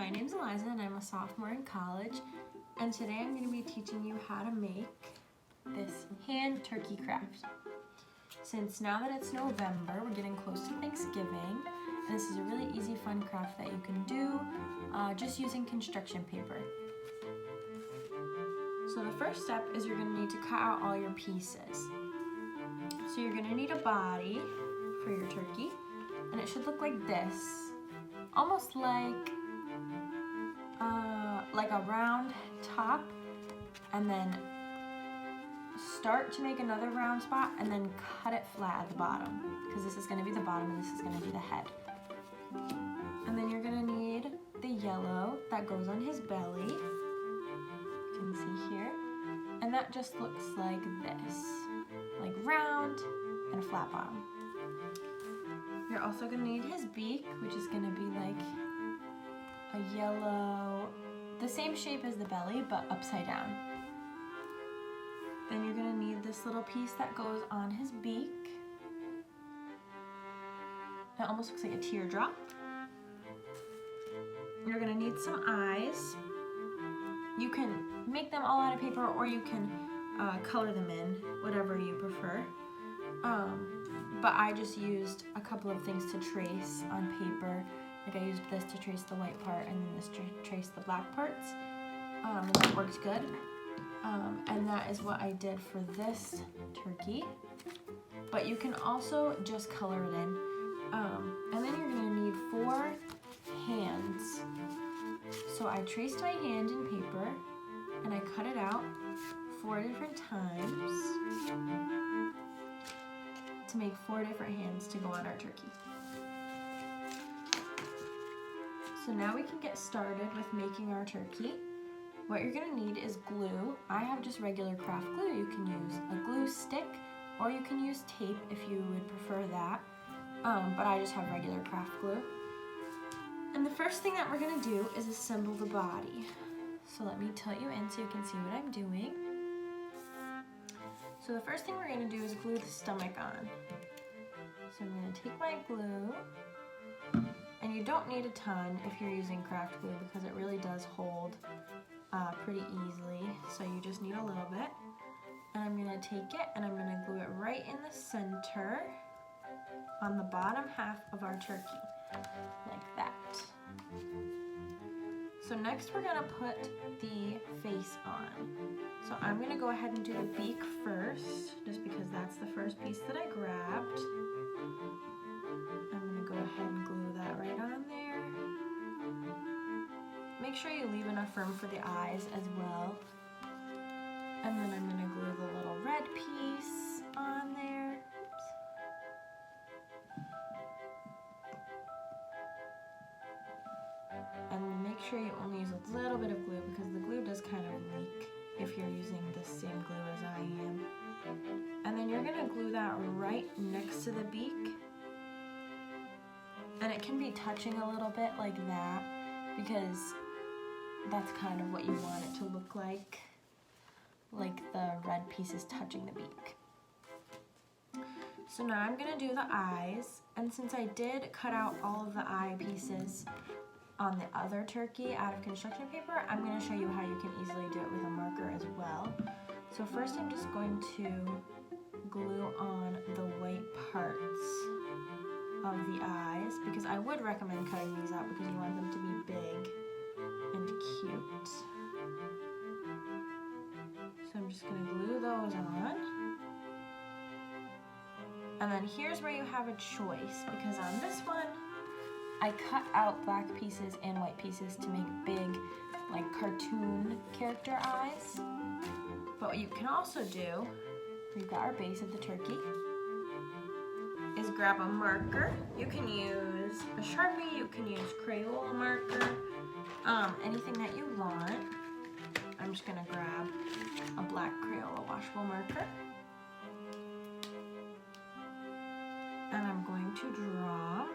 My name's Eliza and I'm a sophomore in college, and today I'm going to be teaching you how to make this hand turkey craft. Since now that it's November, we're getting close to Thanksgiving, and this is a really easy fun craft that you can do just using construction paper. So the first step is you're going to need to cut out all your pieces. So you're going to need a body for your turkey, and it should look like this, almost like a round top, and then start to make another round spot and then cut it flat at the bottom, because this is going to be the bottom and this is going to be the head. And then you're going to need the yellow that goes on his belly, you can see here, and that just looks like this, like round and a flat bottom. You're also going to need his beak, which is going to be like a yellow, the same shape as the belly, but upside down. Then you're going to need this little piece that goes on his beak. It almost looks like a teardrop. You're going to need some eyes. You can make them all out of paper, or you can color them in, whatever you prefer. But I just used a couple of things to trace on paper. Like I used this to trace the white part and then this to trace the black parts. And that worked good. And that is what I did for this turkey. But you can also just color it in. And then you're gonna need 4 hands. So I traced my hand in paper and I cut it out 4 different times to make 4 different hands to go on our turkey. So now we can get started with making our turkey. What you're gonna need is glue. I have just regular craft glue. You can use a glue stick, or you can use tape if you would prefer that. But I just have regular craft glue. And the first thing that we're gonna do is assemble the body. So let me tilt you in so you can see what I'm doing. So the first thing we're gonna do is glue the stomach on. So I'm gonna take my glue, and you don't need a ton if you're using craft glue because it really does hold pretty easily. So you just need a little bit. And I'm gonna take it and I'm gonna glue it right in the center on the bottom half of our turkey, like that. So next we're gonna put the face on. So I'm gonna go ahead and do the beak first, just because that's the first piece that I grabbed. I'm gonna go ahead and glue that right on there. Make sure you leave enough room for the eyes as well. And then I'm gonna glue the little red piece on there. And make sure you only use a little bit of glue, because the glue does kind of leak if you're using the same glue as I am. And then you're gonna glue that right next to the beak. And it can be touching a little bit like that, because that's kind of what you want it to look like the red piece is touching the beak. So now I'm gonna do the eyes, and since I did cut out all of the eye pieces on the other turkey out of construction paper, I'm going to show you how you can easily do it with a marker as well. So first I'm just going to glue on the white parts of the eyes, because I would recommend cutting these out because you want them to be big and cute. So I'm just going to glue those on. And then here's where you have a choice, because on this one I cut out black pieces and white pieces to make big, like cartoon character eyes. But what you can also do, we've got our base of the turkey, is grab a marker. You can use a Sharpie, you can use Crayola marker, anything that you want. I'm just gonna grab a black Crayola washable marker. And I'm going to draw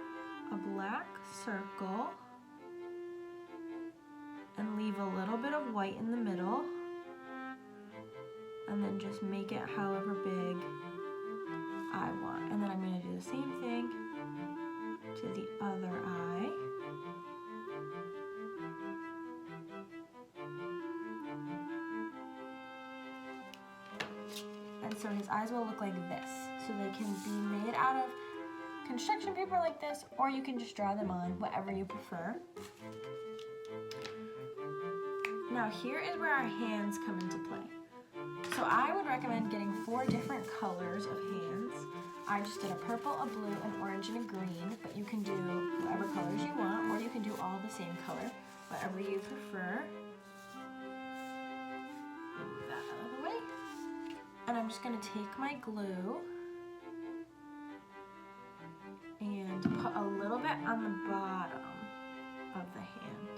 a black circle and leave a little bit of white in the middle, and then just make it however big I want. And then I'm going to do the same thing to the other eye. And so his eyes will look like this. So they can be made out of construction paper like this, or you can just draw them on, whatever you prefer. Now here is where our hands come into play. So I would recommend getting 4 different colors of hands. I just did a purple, a blue, an orange, and a green, but you can do whatever colors you want, or you can do all the same color, whatever you prefer. Move that out of the way. And I'm just gonna take my glue and put a little bit on the bottom of the hand.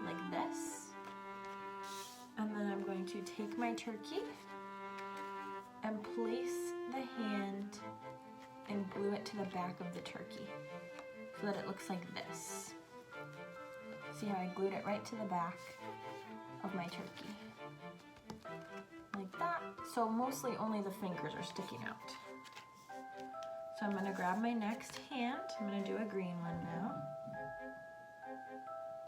Like this. And then I'm going to take my turkey and place the hand and glue it to the back of the turkey so that it looks like this. See how I glued it right to the back of my turkey? Like that. So mostly only the fingers are sticking out. So I'm gonna grab my next hand. I'm gonna do a green one now.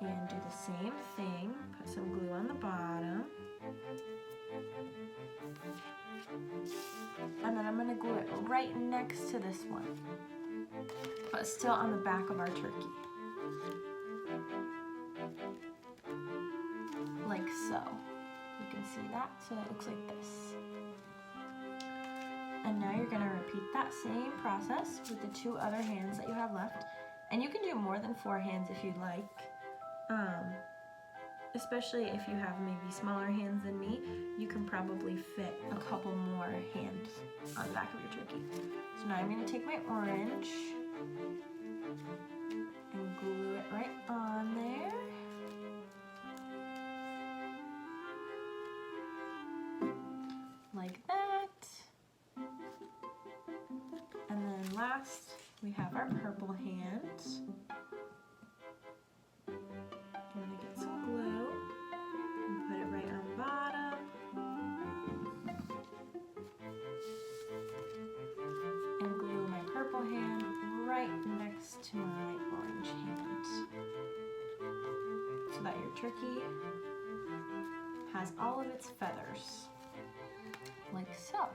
And do the same thing. Put some glue on the bottom. And then I'm gonna glue it right next to this one, but still on the back of our turkey. Like so. You can see that, so it looks like this. And now you're gonna repeat that same process with the 2 other hands that you have left. And you can do more than 4 hands if you'd like. Especially if you have maybe smaller hands than me, you can probably fit a couple more hands on the back of your turkey. So now I'm going to take my orange and glue it right on there. Like that. And then last, we have our purple hand. I'm going to get some glue and put it right on the bottom. And glue my purple hand right next to my orange hand. So that your turkey has all of its feathers. Like so.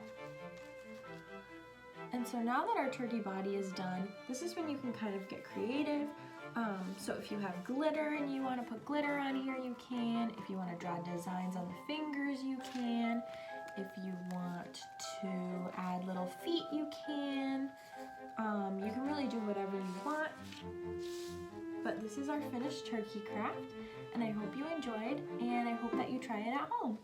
And so now that our turkey body is done, this is when you can kind of get creative. So if you have glitter and you want to put glitter on here, you can. If you want to draw designs on the fingers, you can. If you want to add little feet, you can. You can really do whatever you want. But this is our finished turkey craft, and I hope you enjoyed, and I hope that you try it at home.